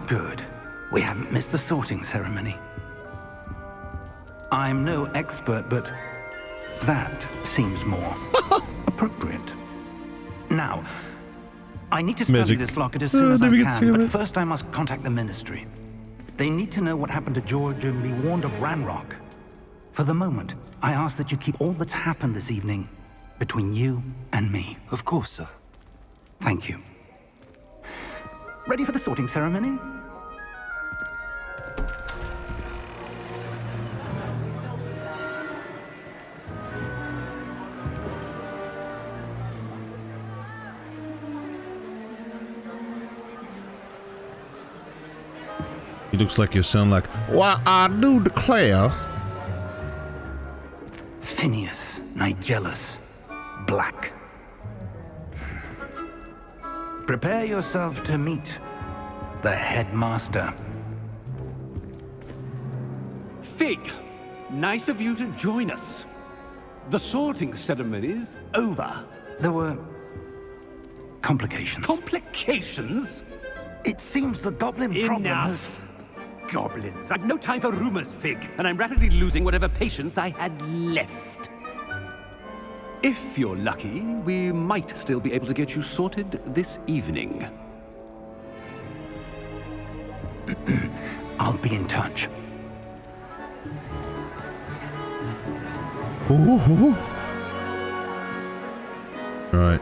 good. We haven't missed the sorting ceremony. I'm no expert, but that seems more appropriate. Now, I need to study Magic. this locket as soon as I Never get sick can, of but it. first I must contact the Ministry. They need to know what happened to George and be warned of Ranrock. For the moment, I ask that you keep all that's happened this evening between you and me. Of course, sir. Thank you. Ready for the sorting ceremony? He looks like you sound like, well, I do declare. Phineas, Nigellus, Black. Prepare yourself to meet the headmaster. Fig, nice of you to join us. The sorting ceremony's over. There were complications. Complications? It seems the goblin problem has... Enough. Goblins. I've no time for rumors, Fig, and I'm rapidly losing whatever patience I had left. If you're lucky, we might still be able to get you sorted this evening. I'll be in touch. Ooh. Right.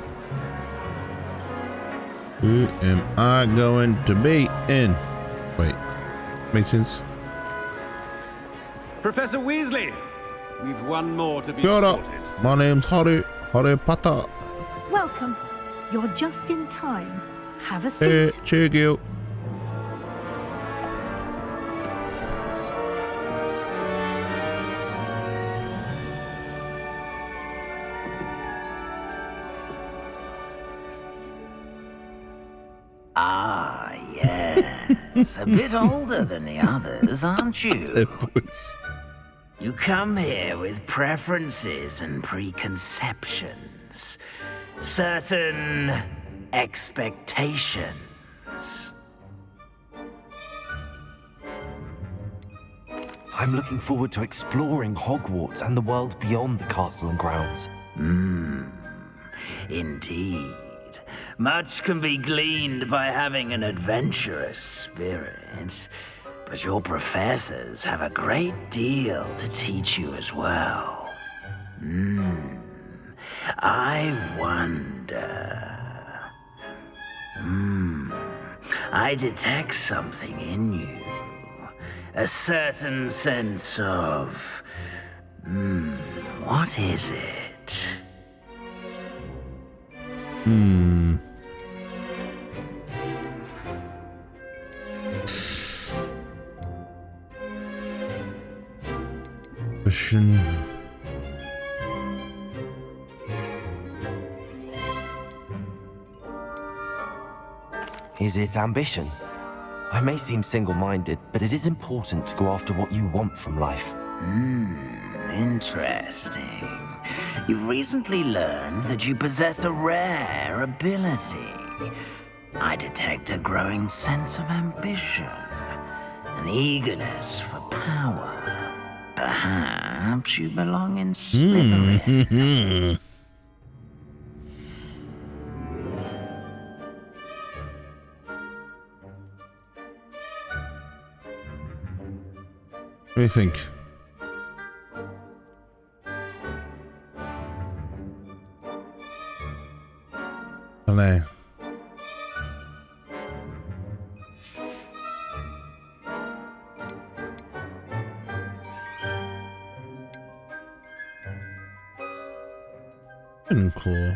Who am I going to be in? Wait. Makes sense. Professor Weasley, we've one more to be Shut up. sorted. My name's Harry Potter. Welcome. You're just in time. Have a Hey, seat. cheer you. Ah, yes. A bit older than the others, aren't you? That voice. You come here with preferences and preconceptions. Certain expectations. I'm looking forward to exploring Hogwarts and the world beyond the castle and grounds. Indeed. Much can be gleaned by having an adventurous spirit, but your professors have a great deal to teach you as well. I wonder... I detect something in you. A certain sense of... what is it? Question. Is it ambition? I may seem single-minded, but it is important to go after what you want from life. Interesting. You've recently learned that you possess a rare ability. I detect a growing sense of ambition, an eagerness for power. Perhaps you belong in Slytherin. What do you think? Hello. Claw.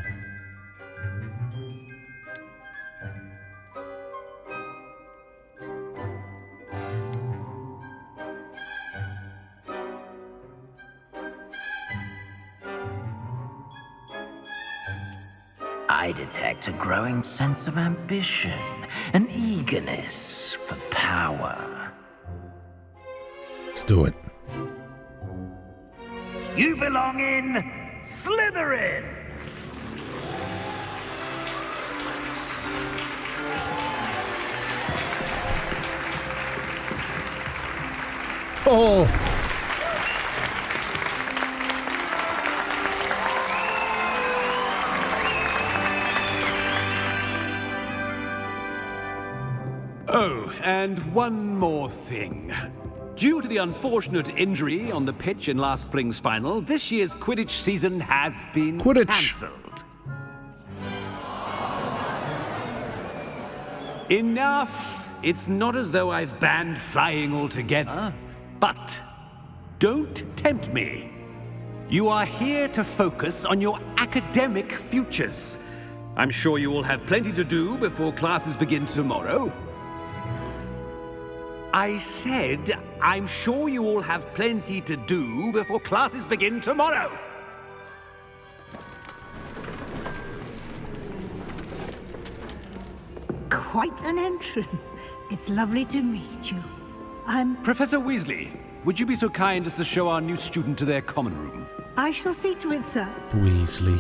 I detect a growing sense of ambition, an eagerness for power. Let's do it. You belong in Slytherin! Oh! Oh, and one more thing. Due to the unfortunate injury on the pitch in last spring's final, this year's Quidditch season has been cancelled. Enough! It's not as though I've banned flying altogether, but don't tempt me. You are here to focus on your academic futures. I'm sure you all have plenty to do before classes begin tomorrow. I said, I'm sure you all have plenty to do before classes begin tomorrow. Quite an entrance. It's lovely to meet you. I'm... Professor Weasley, would you be so kind as to show our new student to their common room? I shall see to it, sir. Weasley.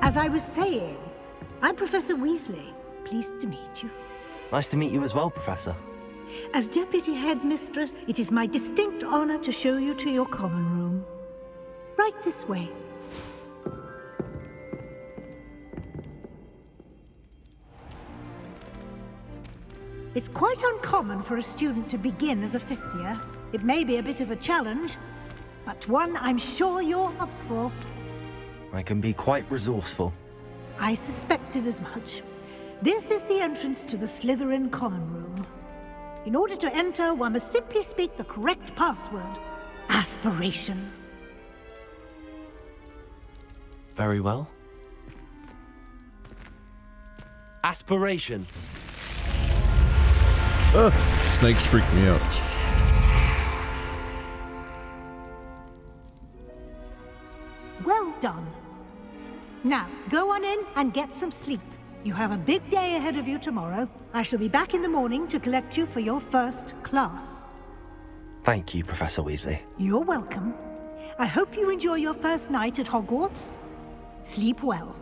As I was saying, I'm Professor Weasley. Pleased to meet you. Nice to meet you as well, Professor. As Deputy Headmistress, it is my distinct honor to show you to your common room. Right this way. It's quite uncommon for a student to begin as a fifth year. It may be a bit of a challenge, but one I'm sure you're up for. I can be quite resourceful. I suspected as much. This is the entrance to the Slytherin common room. In order to enter, one must simply speak the correct password. Aspiration. Very well. Aspiration. Snakes freak me out. Well done. Now, go on in and get some sleep. You have a big day ahead of you tomorrow. I shall be back in the morning to collect you for your first class. Thank you, Professor Weasley. You're welcome. I hope you enjoy your first night at Hogwarts. Sleep well.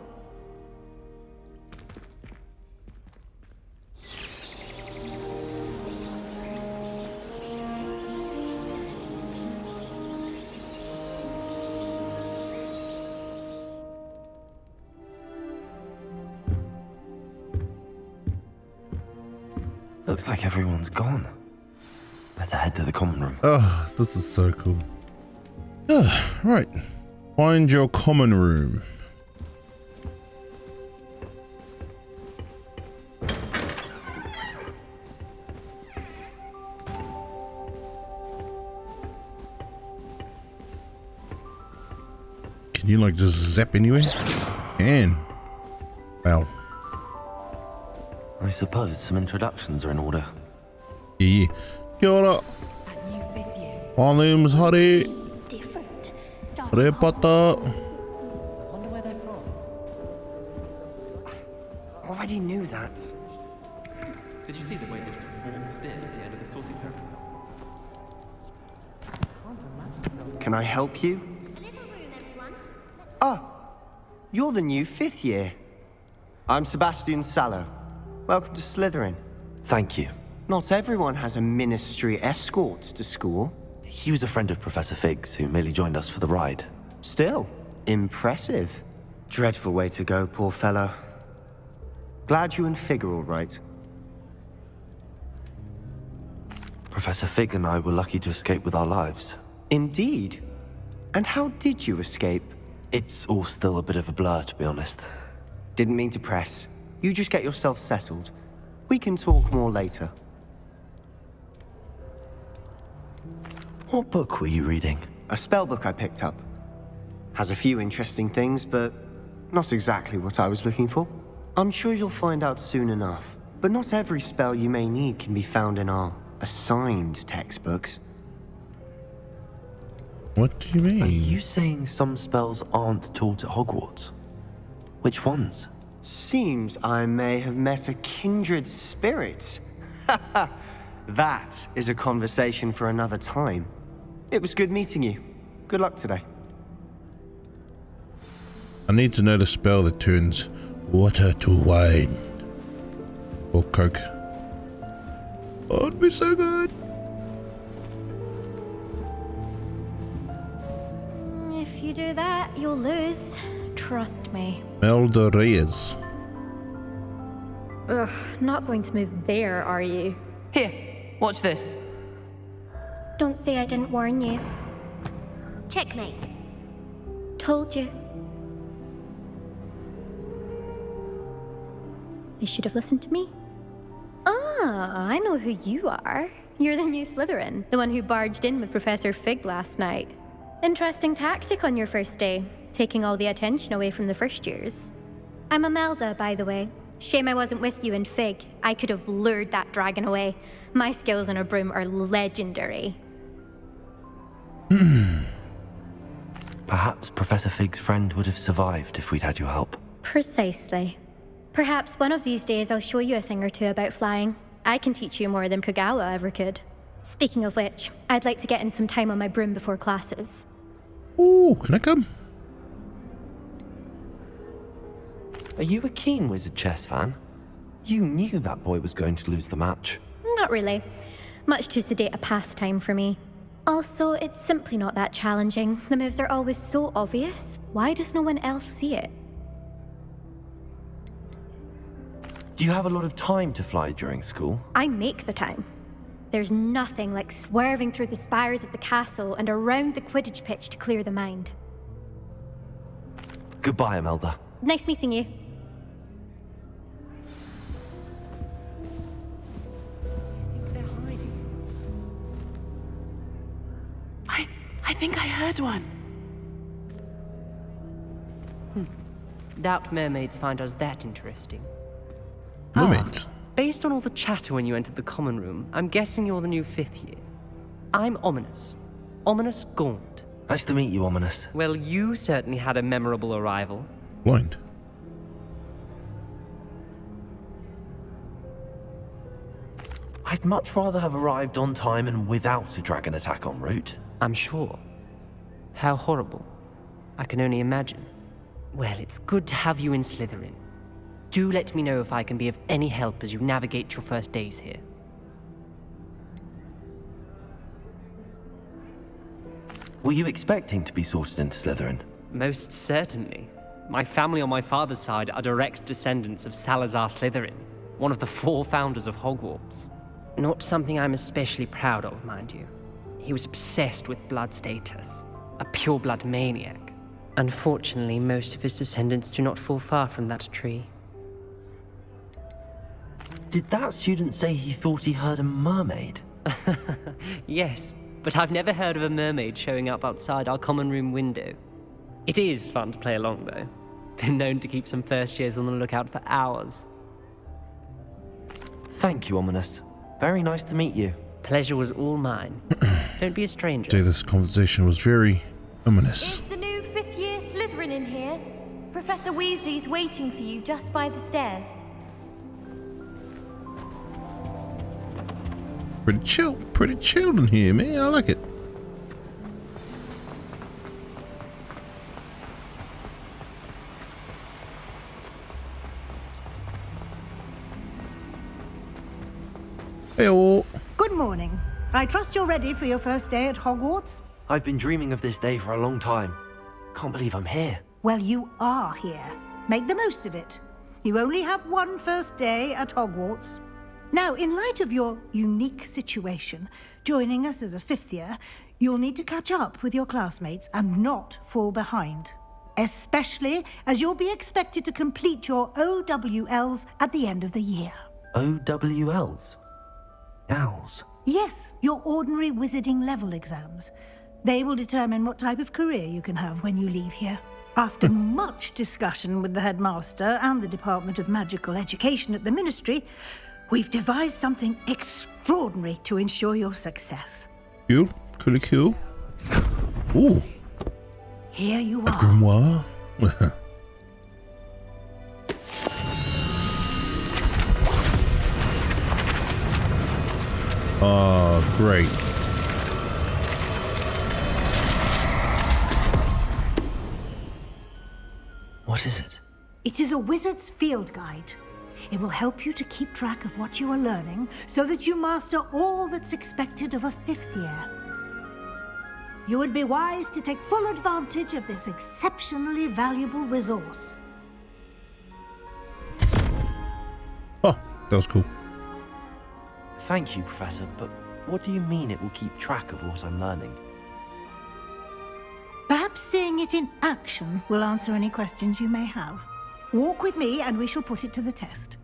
Looks like everyone's gone. Better head to the common room. Oh, this is so cool. Right. Find your common room. Can you like just zap anywhere? And wow. I suppose some introductions are in order. Yeah. Kia ora. My name's Harry. Different. Harry Potter. Wonder where they're from. Already knew that. Did you see the way they just walked still at the end of the sorting period? Can I help you? Ah, you're the new fifth year. I'm Sebastian Sallow. Welcome to Slytherin. Thank you. Not everyone has a ministry escort to school. He was a friend of Professor Fig's who merely joined us for the ride. Still, impressive. Dreadful way to go, poor fellow. Glad you and Fig are all right. Professor Fig and I were lucky to escape with our lives. Indeed. And how did you escape? It's all still a bit of a blur, to be honest. Didn't mean to press. You just get yourself settled. We can talk more later. What book were you reading? A spell book I picked up. Has a few interesting things, but not exactly what I was looking for. I'm sure you'll find out soon enough. But not every spell you may need can be found in our assigned textbooks. What do you mean? Are you saying some spells aren't taught at Hogwarts? Which ones? Seems I may have met a kindred spirit. That is a conversation for another time. It was good meeting you. Good luck today. I need to know the spell that turns water to wine. Or Coke. Oh, it'd be so good. you do that, you'll lose. Trust me. Melda Reyes. Ugh, not going to move there, are you? Here, watch this. Don't say I didn't warn you. Checkmate. Told you. They should have listened to me. Ah, I know who you are. You're the new Slytherin, the one who barged in with Professor Fig last night. Interesting tactic on your first day, taking all the attention away from the first years. I'm Imelda, by the way. Shame I wasn't with you in Fig. I could have lured that dragon away. My skills on a broom are legendary. Perhaps Professor Fig's friend would have survived if we'd had your help. Precisely. Perhaps one of these days I'll show you a thing or two about flying. I can teach you more than Kagawa ever could. Speaking of which, I'd like to get in some time on my broom before classes. Ooh, can I come? Are you a keen Wizard chess fan? You knew that boy was going to lose the match. Not really. Much too sedate a pastime for me. Also, it's simply not that challenging. The moves are always so obvious. Why does no one else see it? Do you have a lot of time to fly during school? I make the time. There's nothing like swerving through the spires of the castle and around the Quidditch pitch to clear the mind. Goodbye, Imelda. Nice meeting you. I think I heard one. Doubt mermaids find us that interesting. Mermaids? Based on all the chatter when you entered the common room, I'm guessing you're the new 5th year. I'm Ominous. Ominous Gaunt. Nice to meet you, Ominous. Well, you certainly had a memorable arrival. Blind. I'd much rather have arrived on time and without a dragon attack en route. I'm sure. How horrible. I can only imagine. Well, it's good to have you in Slytherin. Do let me know if I can be of any help as you navigate your first days here. Were you expecting to be sorted into Slytherin? Most certainly. My family on my father's side are direct descendants of Salazar Slytherin, one of the 4 founders of Hogwarts. Not something I'm especially proud of, mind you. He was obsessed with blood status, a pure-blood maniac. Unfortunately, most of his descendants do not fall far from that tree. Did that student say he thought he heard a mermaid? Yes, but I've never heard of a mermaid showing up outside our common room window. It is fun to play along, though. Been known to keep some first years on the lookout for hours. Thank you, Ominous. Very nice to meet you. Pleasure was all mine. Don't be a stranger. This conversation was very ominous. Is the new 5th year Slytherin in here? Professor Weasley's waiting for you just by the stairs. Pretty chilled in here, man. I like it. Hey-oh. Good morning. I trust you're ready for your first day at Hogwarts? I've been dreaming of this day for a long time. Can't believe I'm here. Well, you are here. Make the most of it. You only have one first day at Hogwarts. Now, in light of your unique situation, joining us as a 5th year, you'll need to catch up with your classmates and not fall behind. Especially as you'll be expected to complete your OWLs at the end of the year. OWLs? Owls? Yes, your ordinary wizarding level exams. They will determine what type of career you can have when you leave here. After much discussion with the headmaster and the Department of Magical Education at the Ministry, we've devised something extraordinary to ensure your success. Cool. Cool. Ooh. Here you A are. grimoire. Oh, great. What is it? It is a wizard's field guide. It will help you to keep track of what you are learning so that you master all that's expected of a 5th year. You would be wise to take full advantage of this exceptionally valuable resource. Oh, that was cool. Thank you, Professor, but what do you mean it will keep track of what I'm learning? Perhaps seeing it in action will answer any questions you may have. Walk with me and we shall put it to the test.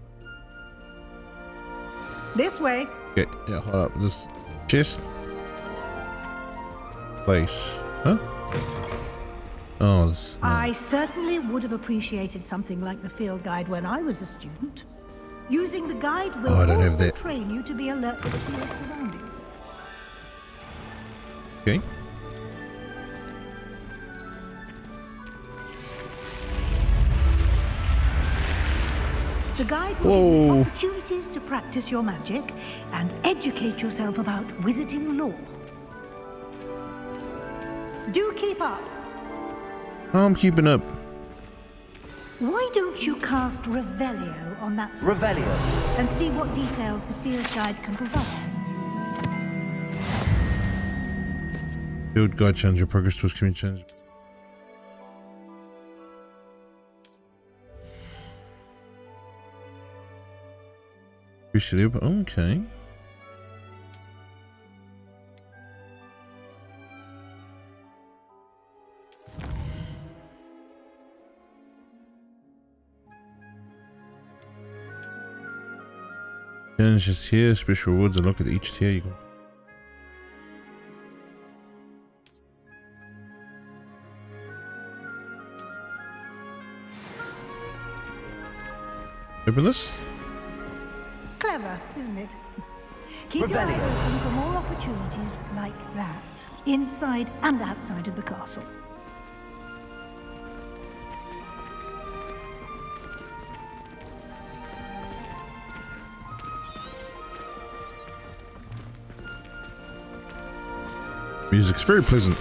This way. Okay, yeah, hold up. This chest. Place. Huh? Oh, this, I certainly would have appreciated something like the field guide when I was a student. Using the guide will I don't have also that. train you to be alert to your surroundings. Okay. The guide will give you opportunities to practice your magic and educate yourself about wizarding lore. Do keep up. I'm keeping up. Why don't you cast Revelio on that side Revelio. and see what details the field guide can provide? Field guide change your progress towards community change. Okay. Change this tier, special rewards, and look at each tier you can. Open this. Clever, isn't it? Keep your eyes open for more opportunities like that, inside and outside of the castle. Music's very pleasant.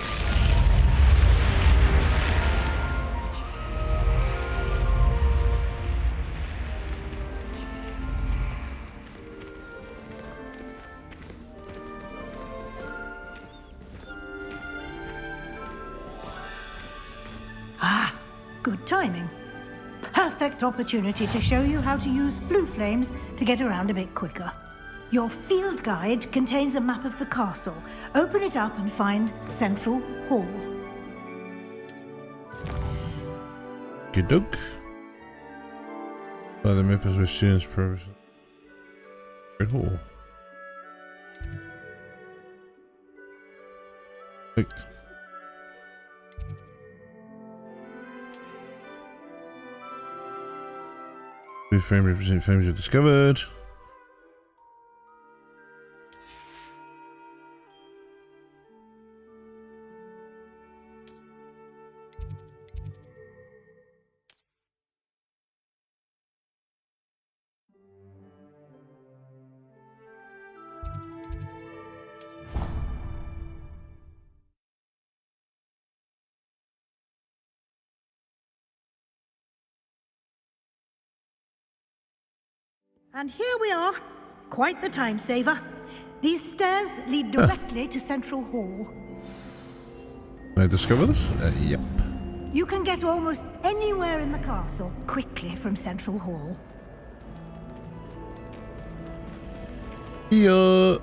Good timing. Perfect opportunity to show you how to use flue flames to get around a bit quicker. Your field guide contains a map of the castle. Open it up and find Central Hall. Good dog. By the map is where students progress. Great hall. Perfect. Blue frame represent frames you've discovered. And here we are. Quite the time saver. These stairs lead directly to Central Hall. Can I discover this? Yep. You can get almost anywhere in the castle quickly from Central Hall. Yeah.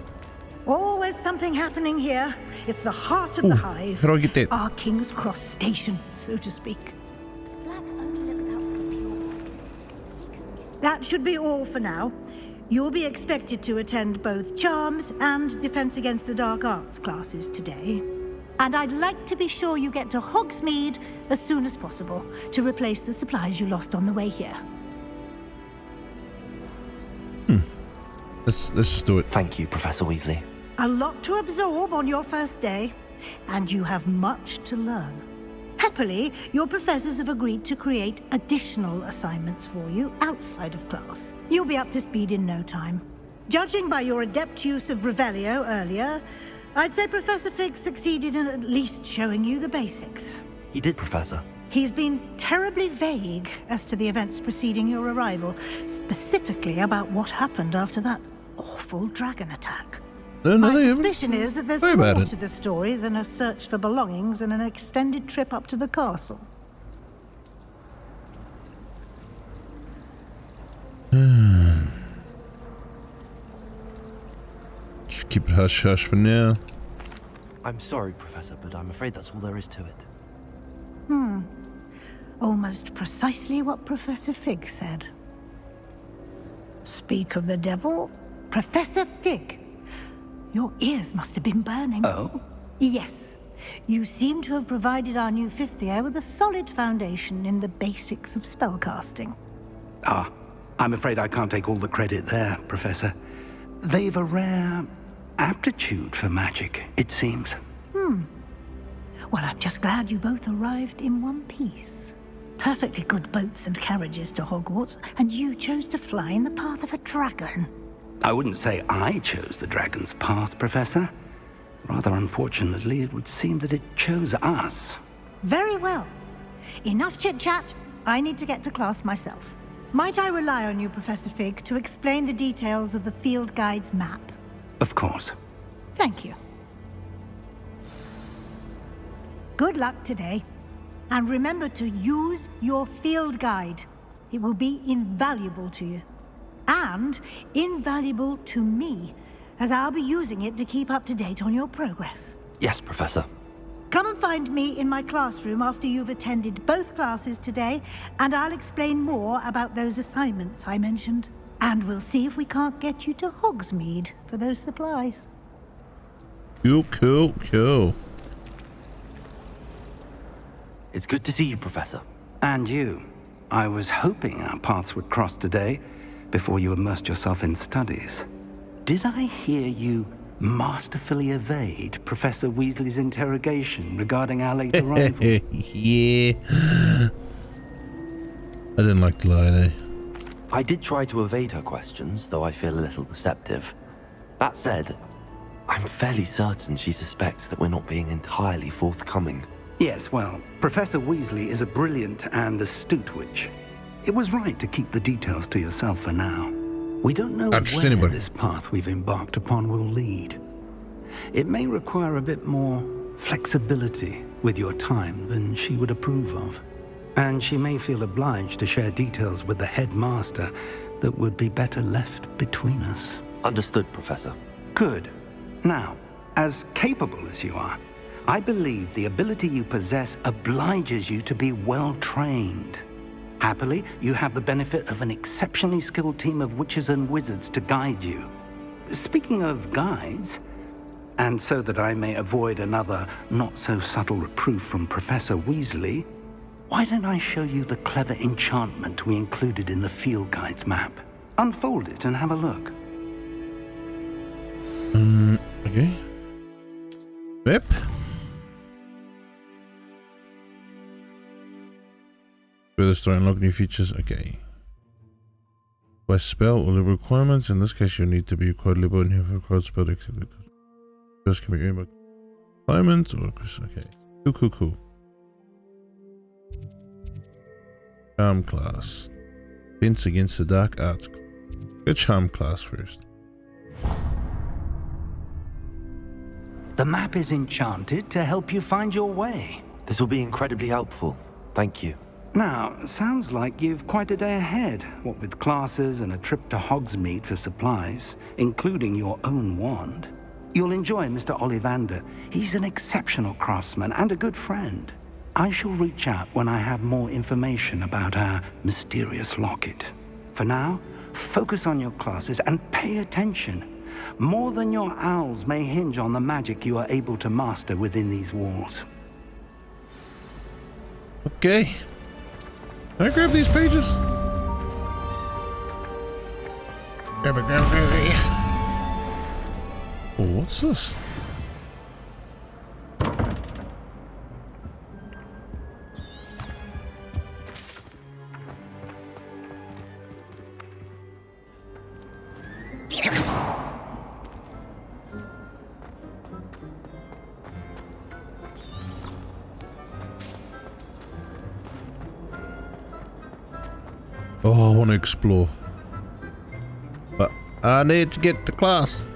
Always something happening here. It's the heart of the hive. How do I get that? Our King's Cross station, so to speak. Black only looks out for the pure ones. That should be all for now. You'll be expected to attend both Charms and Defense Against the Dark Arts classes today. And I'd like to be sure you get to Hogsmeade as soon as possible to replace the supplies you lost on the way here. Let's just do it. Thank you, Professor Weasley. A lot to absorb on your first day, and you have much to learn. Happily, your professors have agreed to create additional assignments for you outside of class. You'll be up to speed in no time. Judging by your adept use of Revelio earlier, I'd say Professor Fig succeeded in at least showing you the basics. He did, Professor. He's been terribly vague as to the events preceding your arrival, specifically about what happened after that awful dragon attack. No, My they haven't. suspicion is that there's Worry more about it. to the story than a search for belongings and an extended trip up to the castle. Just keep it hush-hush for now. I'm sorry, Professor, but I'm afraid that's all there is to it. Almost precisely what Professor Fig said. Speak of the devil, Professor Fig. Your ears must have been burning. Oh? Yes. You seem to have provided our new fifth year with a solid foundation in the basics of spellcasting. Ah, I'm afraid I can't take all the credit there, Professor. They've a rare aptitude for magic, it seems. Well, I'm just glad you both arrived in one piece. Perfectly good boats and carriages to Hogwarts, and you chose to fly in the path of a dragon. I wouldn't say I chose the dragon's path, Professor. Rather unfortunately, it would seem that it chose us. Very well. Enough chit-chat. I need to get to class myself. Might I rely on you, Professor Fig, to explain the details of the field guide's map? Of course. Thank you. Good luck today. And remember to use your field guide. It will be invaluable to you. And invaluable to me, as I'll be using it to keep up to date on your progress. Yes, Professor. Come and find me in my classroom after you've attended both classes today, and I'll explain more about those assignments I mentioned. And we'll see if we can't get you to Hogsmeade for those supplies. Cool. It's good to see you, Professor. And you. I was hoping our paths would cross today, before you immersed yourself in studies. Did I hear you masterfully evade Professor Weasley's interrogation regarding our late arrival? Yeah. I didn't like to lie, eh? I did try to evade her questions, though I feel a little deceptive. That said, I'm fairly certain she suspects that we're not being entirely forthcoming. Yes, well, Professor Weasley is a brilliant and astute witch. It was right to keep the details to yourself for now. We don't know where this path we've embarked upon will lead. It may require a bit more flexibility with your time than she would approve of. And she may feel obliged to share details with the headmaster that would be better left between us. Understood, Professor. Good. Now, as capable as you are, I believe the ability you possess obliges you to be well trained. Happily, you have the benefit of an exceptionally skilled team of witches and wizards to guide you. Speaking of guides, and so that I may avoid another not-so-subtle reproof from Professor Weasley, why don't I show you the clever enchantment we included in the field guide's map? Unfold it and have a look. Okay. Yep. Further story, unlock new features. Okay. By spell or the requirements. In this case, you need to be quite liberal and have a required spell to accept it. First can be earned by requirements or okay. Cool. Charm class. Defense against the dark arts. Get charm class first. The map is enchanted to help you find your way. This will be incredibly helpful. Thank you. Now, sounds like you've quite a day ahead, what with classes and a trip to Hogsmeade for supplies, including your own wand. You'll enjoy Mr. Ollivander. He's an exceptional craftsman and a good friend. I shall reach out when I have more information about our mysterious locket. For now, focus on your classes and pay attention. More than your owls may hinge on the magic you are able to master within these walls. Okay. Can I grab these pages? Oh, what's this? Oh, I want to explore. But I need to get to class.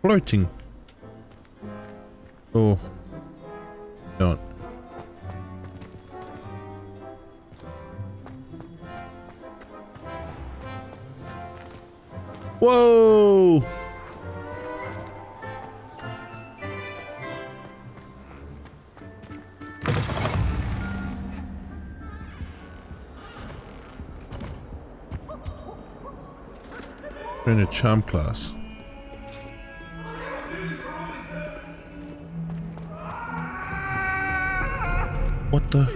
Floating. Oh. Don't. Whoa! In a charm class. What the?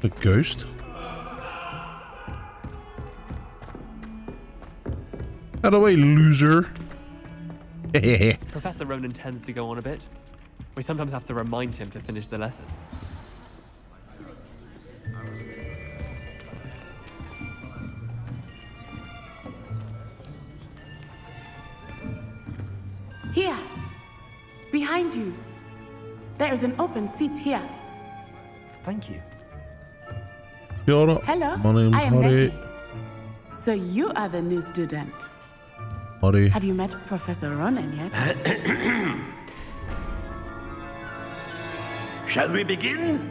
A ghost? Out of the way, loser. Professor Ronan tends to go on a bit. We sometimes have to remind him to finish the lesson. Here, behind you. There is an open seat here. Thank you. Hello, my name's I am Harry. Letty. So you are the new student. Harry. Have you met Professor Ronan yet? Shall we begin?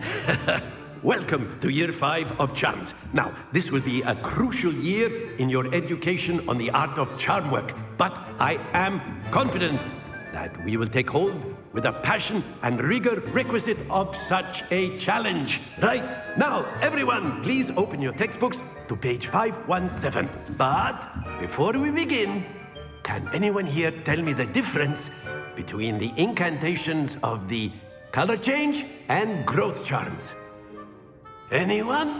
Welcome to Year 5 of Charms. Now, this will be a crucial year in your education on the art of charm work, but I am confident that we will take hold with the passion and rigor requisite of such a challenge. Right, now, everyone, please open your textbooks to page 517. But before we begin, can anyone here tell me the difference between the incantations of the color change and growth charms? Anyone?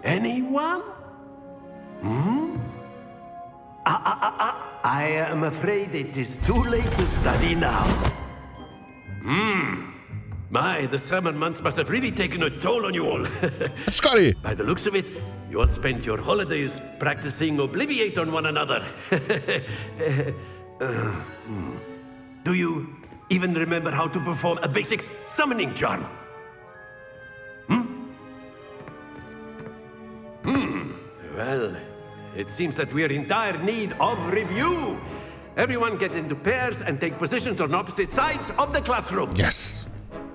Anyone? I am afraid it is too late to study now. My, the summer months must have really taken a toll on you all. Scotty! By the looks of it, you all spent your holidays practicing Obliviate on one another. Do you even remember how to perform a basic summoning charm? Well, it seems that we are in dire need of review. Everyone get into pairs and take positions on opposite sides of the classroom. Yes.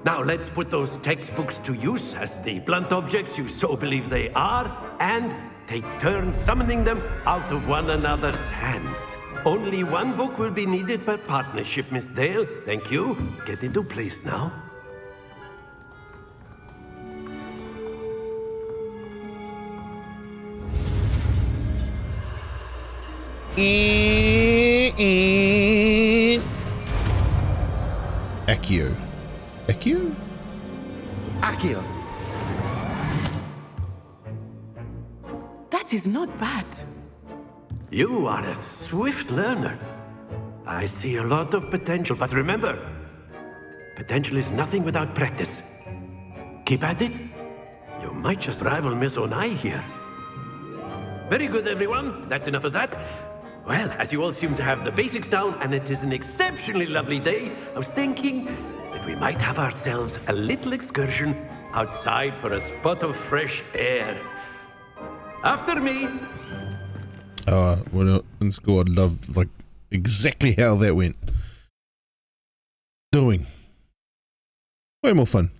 Now let's put those textbooks to use as the blunt objects you so believe they are, and take turns summoning them out of one another's hands. Only one book will be needed per partnership, Miss Dale. Thank you. Get into place now. Accio. Accio? Accio. That is not bad. You are a swift learner. I see a lot of potential, but remember, potential is nothing without practice. Keep at it. You might just rival Miss Onai here. Very good, everyone. That's enough of that. Well, as you all seem to have the basics down, and it is an exceptionally lovely day, I was thinking that we might have ourselves a little excursion outside for a spot of fresh air. After me. Well, in school, I'd love, like, exactly how that went. Doing. Way more fun.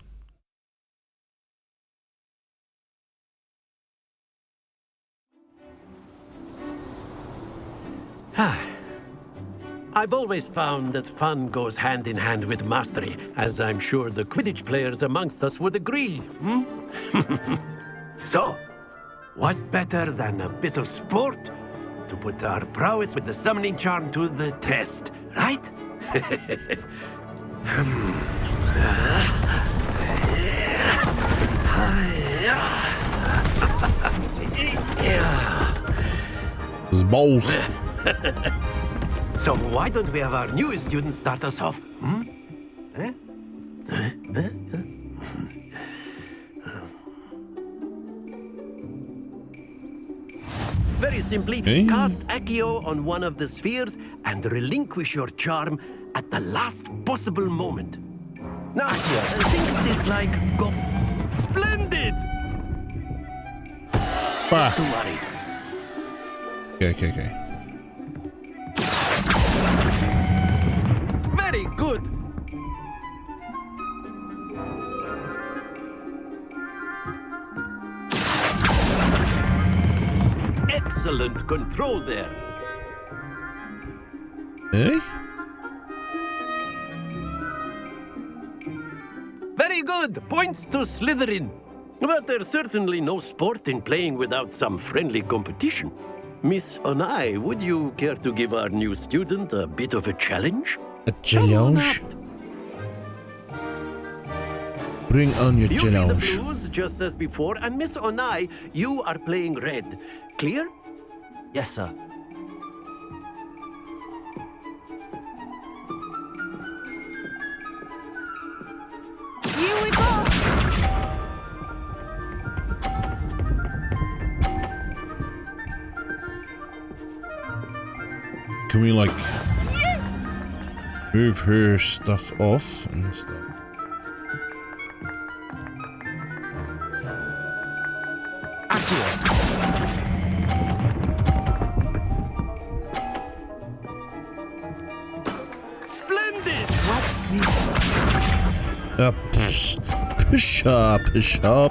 I've always found that fun goes hand in hand with mastery, as I'm sure the Quidditch players amongst us would agree. So, what better than a bit of sport to put our prowess with the summoning charm to the test, right? This is balls. So why don't we have our newest student start us off? Very simply, cast Accio on one of the spheres and relinquish your charm at the last possible moment. Now, think of this like splendid! Bah. Don't worry. Okay. Very good. Excellent control there. Eh? Very good. Points to Slytherin. But there's certainly no sport in playing without some friendly competition. Miss Onai, would you care to give our new student a bit of a challenge? A challenge? Bring on your You play the challenge. blues just as before, and Miss Onai, you are playing red. Clear? Yes, sir. Here we go! Can we like move her stuff off and stuff? Splendid!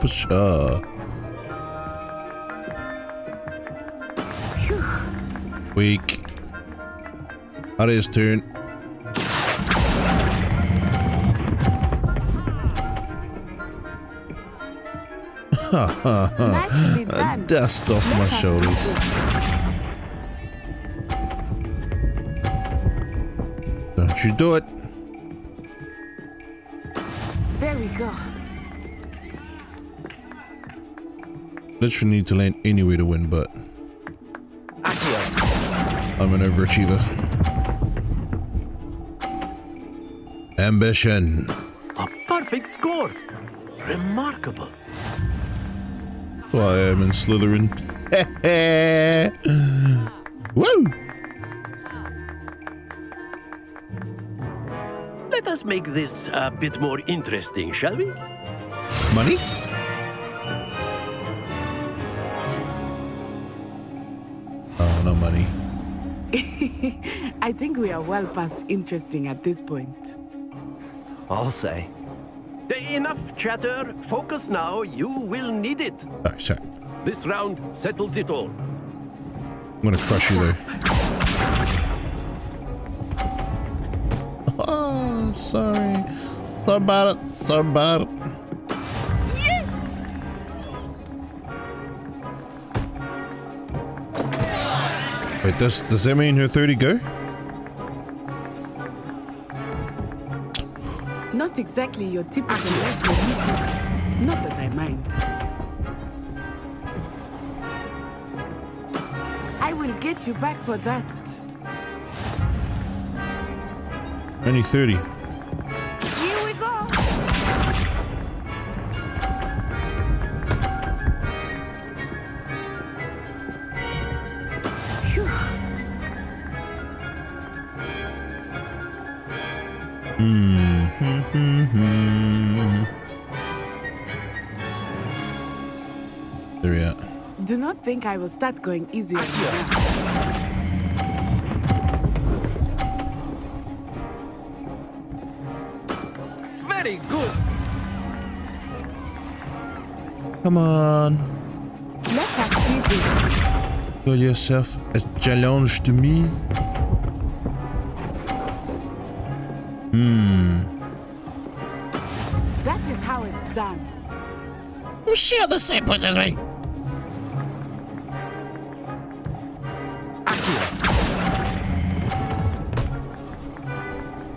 Pusha. Weak. Harry's turn. Nicely done. Dust off my shoulders. Don't you do it. There we go. Literally need to land anywhere to win, but I'm an overachiever. Ambition. A perfect score. Remarkable. So I am in Slytherin. Woo! Let us make this a bit more interesting, shall we? Money? Oh, no money. I think we are well past interesting at this point. I'll say. Enough chatter. Focus now. You will need it. Alright, sorry. This round settles it all. I'm gonna crush you there. Oh, sorry. So bad. Yes! Wait, does that mean her 30 go? Not exactly your typical lesson. Not that I mind. I will get you back for that. Only 30. Here we go. Phew. There we are. Do not think I will start going easy on you now. Very good. Come on. Let us see this. Call yourself a challenge to me. That is how it's done. You share the same point as me.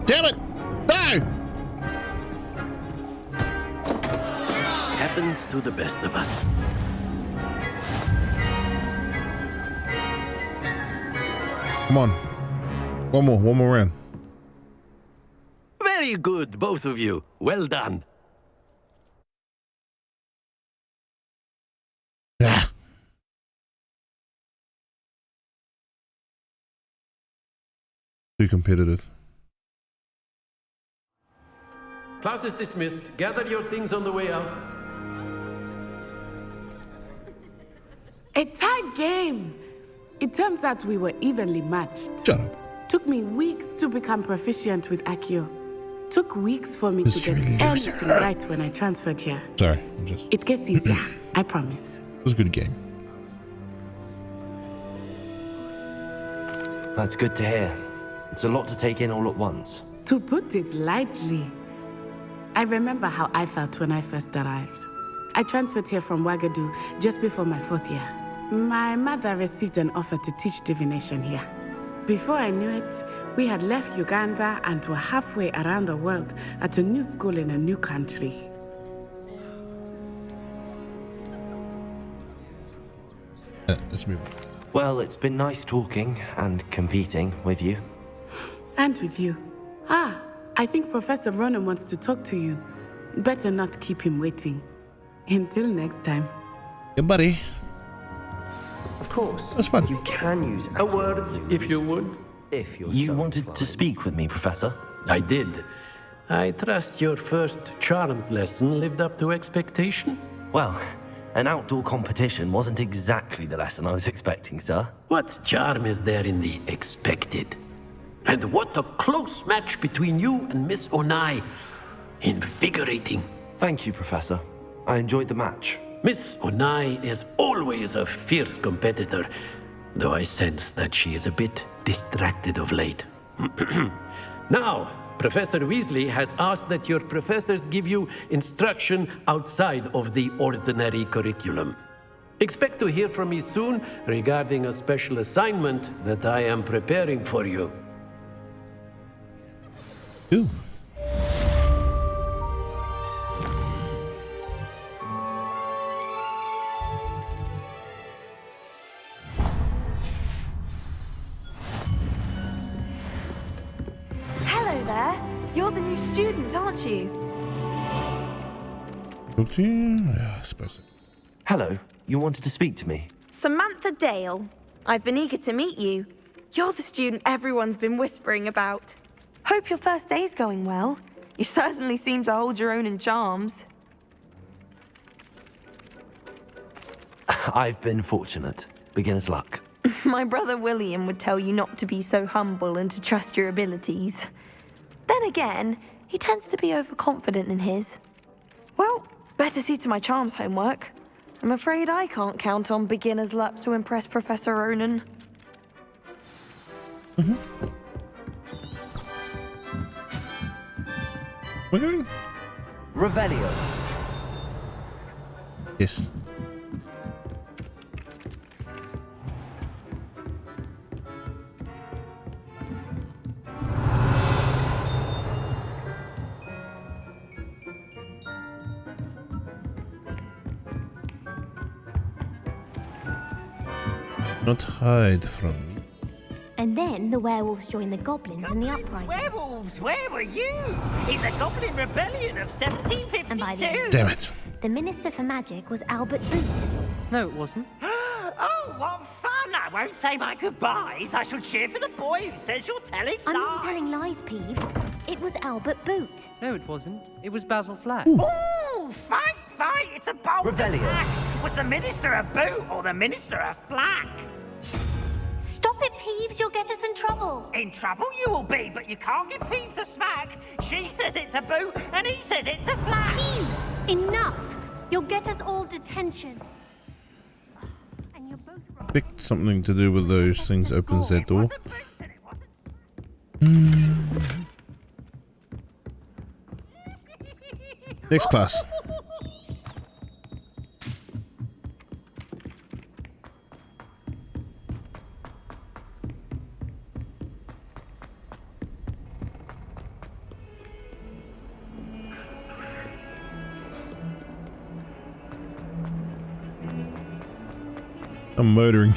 Damn it! No! Happens to the best of us. Come on. One more round. Very good, both of you. Well done. Ah. Too competitive. Class is dismissed. Gather your things on the way out. A tight game. It turns out we were evenly matched. Shut up. Took me weeks to become proficient with Accio. Took weeks for me This to get really anything looks- right when I transferred here. Sorry, I'm just. It gets easier, I promise. It was a good game. That's good to hear. It's a lot to take in all at once. To put it lightly, I remember how I felt when I first arrived. I transferred here from Wagadu just before my 4th year. My mother received an offer to teach divination here. Before I knew it, we had left Uganda and were halfway around the world at a new school in a new country. Let's move on. Well, it's been nice talking and competing with you. And with you. Ah, I think Professor Ronan wants to talk to you. Better not keep him waiting. Until next time. Yeah, buddy. Of course. That's fun. You can use A word, if you would. if you're You so wanted to inclined. speak with me, Professor? I did. I trust your first charms lesson lived up to expectation. Well, an outdoor competition wasn't exactly the lesson I was expecting, sir. What charm is there in the expected? And what a close match between you and Miss Onai. Invigorating. Thank you, Professor. I enjoyed the match. Miss Onai is always a fierce competitor, though I sense that she is a bit distracted of late. Now, Professor Weasley has asked that your professors give you instruction outside of the ordinary curriculum. Expect to hear from me soon regarding a special assignment that I am preparing for you. Ooh. Hello there. You're the new student, aren't you? Talk to you? Yeah, I suppose so. Hello, you wanted to speak to me? Samantha Dale. I've been eager to meet you. You're the student everyone's been whispering about. Hope your first day's going well. You certainly seem to hold your own in charms. I've been fortunate. Beginner's luck. My brother William would tell you not to be so humble and to trust your abilities. Then again, he tends to be overconfident in his. Well, better see to my charms homework. I'm afraid I can't count on beginner's luck to impress Professor Ronan. We're going? Revelio. Yes. Not hide from me. And then the werewolves joined the goblins in the uprising. Werewolves, where were you? In the Goblin Rebellion of 1752. And by the end, Damn it. the Minister for Magic was Albert Boot. No, it wasn't. Oh, what fun! I won't say my goodbyes. I shall cheer for the boy who says you're telling I'm lies. not telling lies, Peeves. It was Albert Boot. No, it wasn't. It was Basil Flack. Ooh, fight! It's a bold Revelio. attack. Was the Minister a boot or the Minister a flack? Stop it, Peeves. You'll get us in trouble. In trouble you will be, but you can't give Peeves a smack. She says it's a boot, and he says it's a flack. Peeves, enough. You'll get us all detention. And you're both wrong. Picked something to do with those things opens that door. Next class. I'm murdering.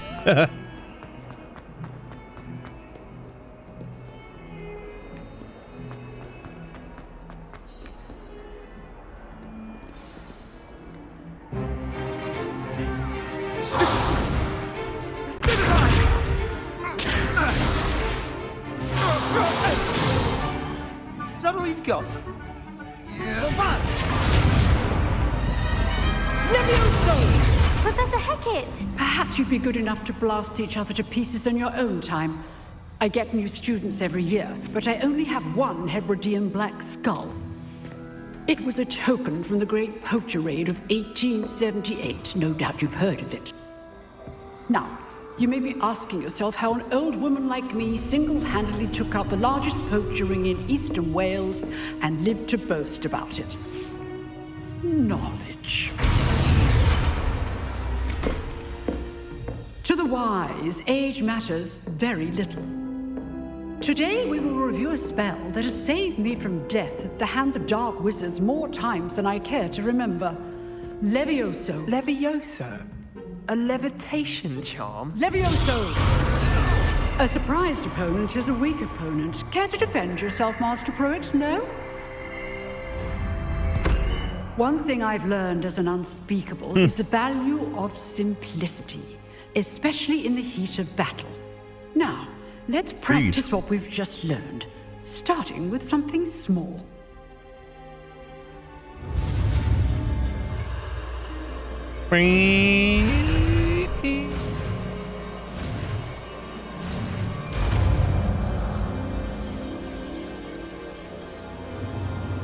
Is that all you've got? Yeah. Levioso! Professor Hecat! Perhaps you'd be good enough to blast each other to pieces in your own time. I get new students every year, but I only have one Hebridean black skull. It was a token from the Great Poacher Raid of 1878. No doubt you've heard of it. Now, you may be asking yourself how an old woman like me single-handedly took out the largest poacher ring in eastern Wales and lived to boast about it. Knowledge. To the wise, age matters very little. Today we will review a spell that has saved me from death at the hands of dark wizards more times than I care to remember. Levioso. Levioso? A levitation charm? Levioso! A surprised opponent is a weak opponent. Care to defend yourself, Master Pruitt? No? One thing I've learned as an unspeakable is the value of simplicity, especially in the heat of battle. Now, let's practice what we've just learned, starting with something small.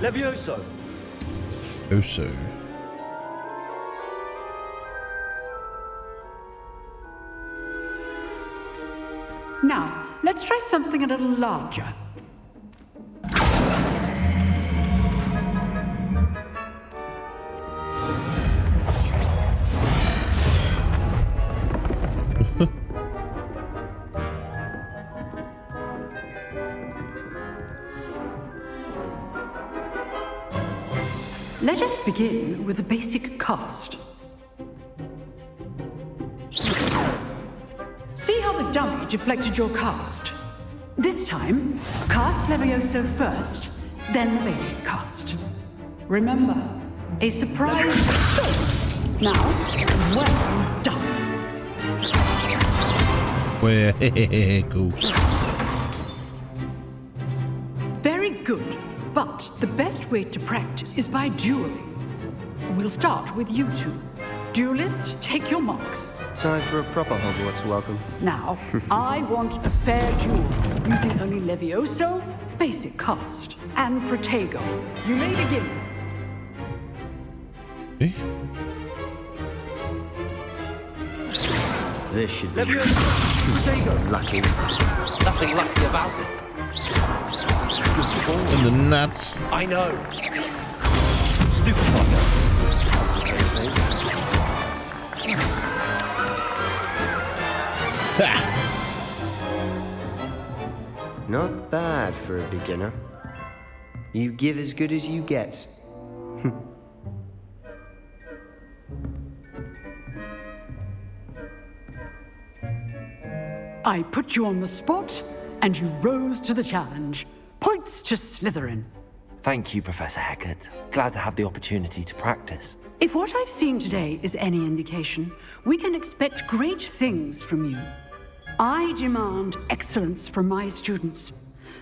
Levioso. Oso. Now, let's try something a little larger. Let us begin with the basic cast. See how the dummy deflected your cast? This time, cast Levioso first, then the basic cast. Remember, a surprise. Now, well done. Cool. Very good, but the best way to practice is by dueling. We'll start with you two. Duelists, take your marks. Time for a proper Hogwarts welcome. Now, I want a fair duel, using only Levioso, basic cast, and Protego. You may begin. Eh? This should be Protego. lucky. Nothing lucky about it. In the nuts. I know. Stupid fucker. Not bad for a beginner. You give as good as you get. I put you on the spot, and you rose to the challenge. Points to Slytherin. Thank you, Professor Hecat. Glad to have the opportunity to practice. If what I've seen today is any indication, we can expect great things from you. I demand excellence from my students.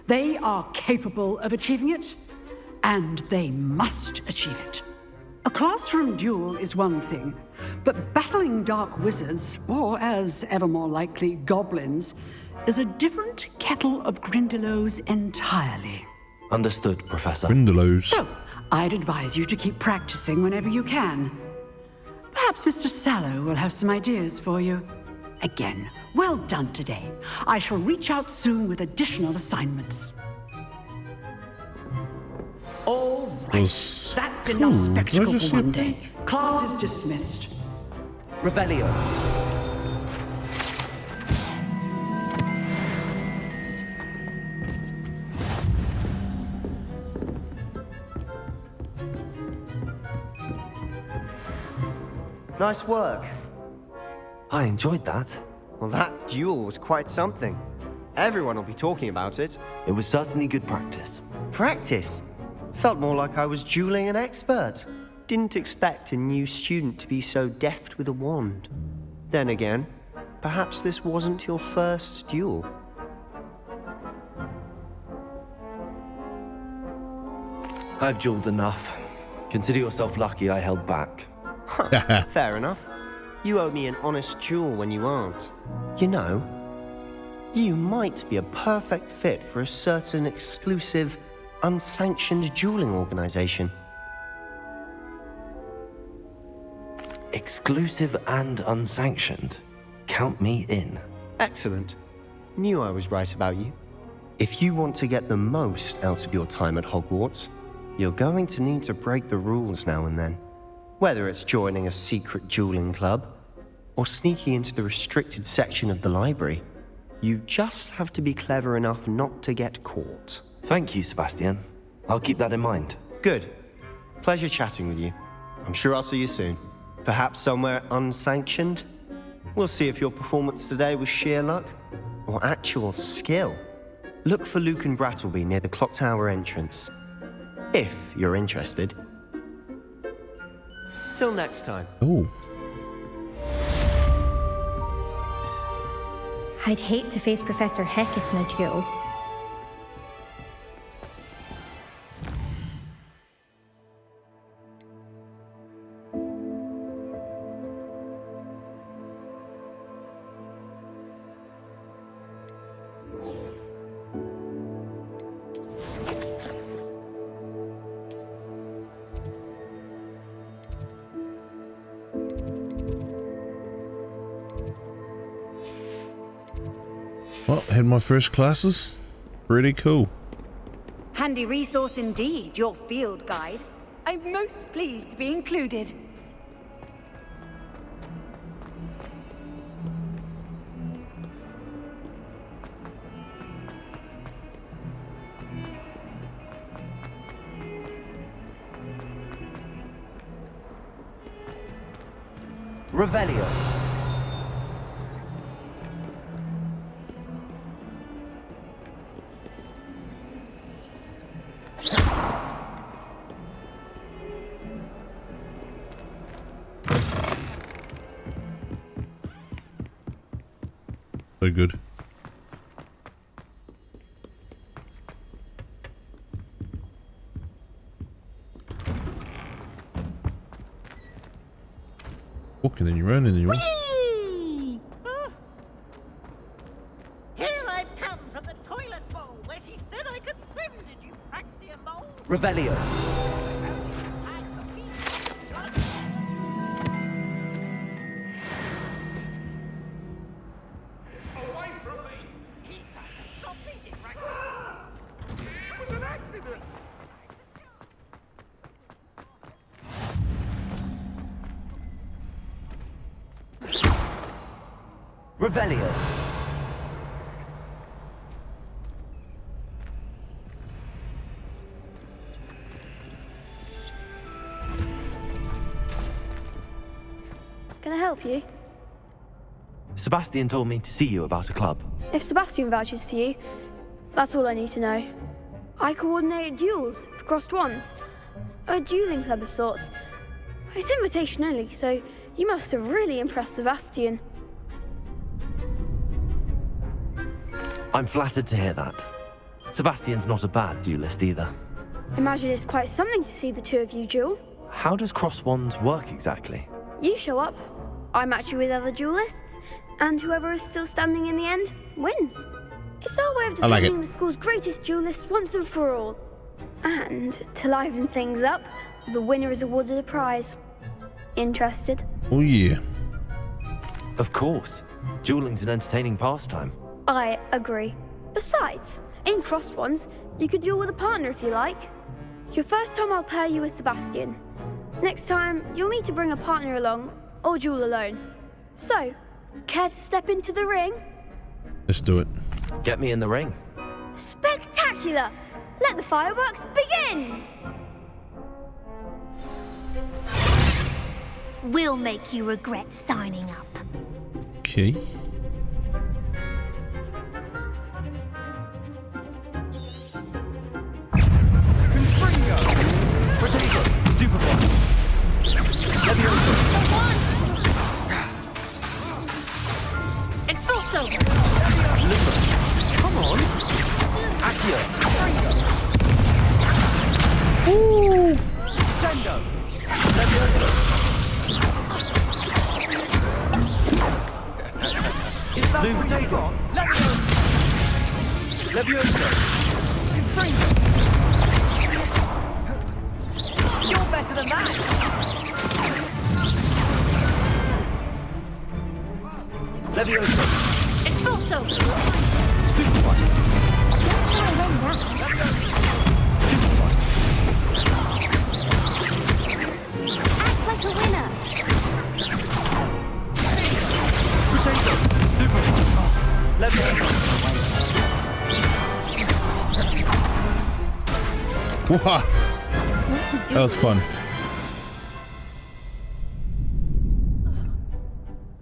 They are capable of achieving it, and they must achieve it. A classroom duel is one thing, but battling dark wizards, or as ever more likely, goblins, is a different kettle of Grindylows entirely. Understood, Professor. Grindylows. So, I'd advise you to keep practicing whenever you can. Perhaps Mr. Sallow will have some ideas for you. Again, well done today. I shall reach out soon with additional assignments. All right, that's enough spectacle for one day. Class is dismissed. Revelio. Nice work. I enjoyed that. Well, that duel was quite something. Everyone will be talking about it. It was certainly good practice. Practice? Felt more like I was dueling an expert. Didn't expect a new student to be so deft with a wand. Then again, perhaps this wasn't your first duel. I've dueled enough. Consider yourself lucky I held back. Fair enough. You owe me an honest duel when you aren't. You know, you might be a perfect fit for a certain exclusive, unsanctioned dueling organization. Exclusive and unsanctioned. Count me in. Excellent. Knew I was right about you. If you want to get the most out of your time at Hogwarts, you're going to need to break the rules now and then. Whether it's joining a secret dueling club, or sneaking into the restricted section of the library, you just have to be clever enough not to get caught. Thank you, Sebastian. I'll keep that in mind. Good. Pleasure chatting with you. I'm sure I'll see you soon. Perhaps somewhere unsanctioned? We'll see if your performance today was sheer luck or actual skill. Look for Luke and Brattleby near the clock tower entrance, if you're interested. Till next time. Oh. I'd hate to face Professor Hecat in a duel. Well, had my first classes. Pretty cool. Handy resource indeed, your field guide. I'm most pleased to be included. Revelio. So good. Walk and then you run and then you walk. Whee! Here I've come from the toilet bowl where she said I could swim. Did you praxia mole? Revelio. Revelio. Can I help you? Sebastian told me to see you about a club. If Sebastian vouches for you, that's all I need to know. I coordinate duels for crossed wands. A dueling club of sorts. It's invitation only, so you must have really impressed Sebastian. I'm flattered to hear that. Sebastian's not a bad duelist either. Imagine it's quite something to see the two of you duel. How does cross wands work exactly? You show up, I match you with other duelists, and whoever is still standing in the end wins. It's our way of determining the school's greatest duelist once and for all. And to liven things up, the winner is awarded a prize. Interested? Oh yeah. Of course. Dueling's an entertaining pastime. I agree. Besides, in crossed ones, you could duel with a partner if you like. Your first time I'll pair you with Sebastian. Next time, you'll need to bring a partner along, or duel alone. So, care to step into the ring? Let's do it. Get me in the ring. Spectacular! Let the fireworks begin! We'll make you regret signing up. Okay. Expulso! Come on! Accio! Ooh! Sendo! Levioso! Leviosa! You're better than that! Leviosa! Expulso! Stupid one! Act like a winner! Potato! Stupid one! Leviosa! Wow. That was fun.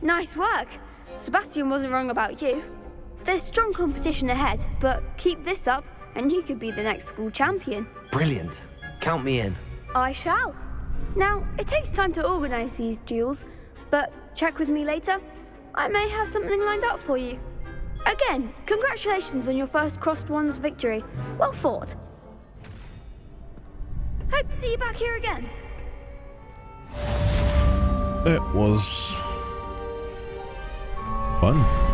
Nice work. Sebastian wasn't wrong about you. There's strong competition ahead, but keep this up and you could be the next school champion. Brilliant. Count me in. I shall. Now, it takes time to organise these duels, but check with me later. I may have something lined up for you. Again, congratulations on your first Crossed Wands victory. Well fought. Hope to see you back here again. It was fun.